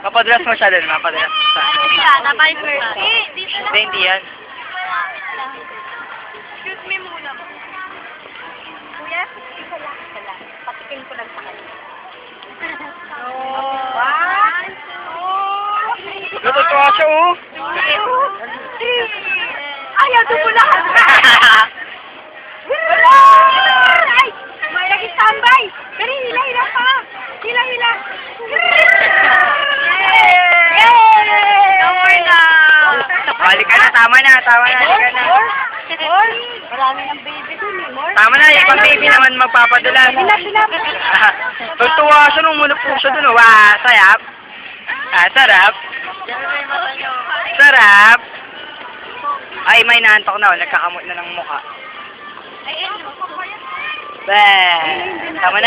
Mapadulas mo siya din, mapadulas mo siya. Napay first. Hindi yan. Excuse me muna. Kuya, isa lang. Patikin ko lang sa kanya. One, two, Natutuwa siya, oh. three. Ayaw, tumulaan. Ay! May nag-standby! Pero hila pa! Hila! Yay! No more na! Balik ka na, tama na, halika na. More? Marami ng baby dun eh, more? Tama na, yung pang-baby naman magpapadulas. Sila. Tutuwa siya nung muna po siya dun, oh. Wow, sarap. Sarap. Sarap. Ay, may naantok na, oh. Nagkakamot na ng mukha. Ay, Tama na.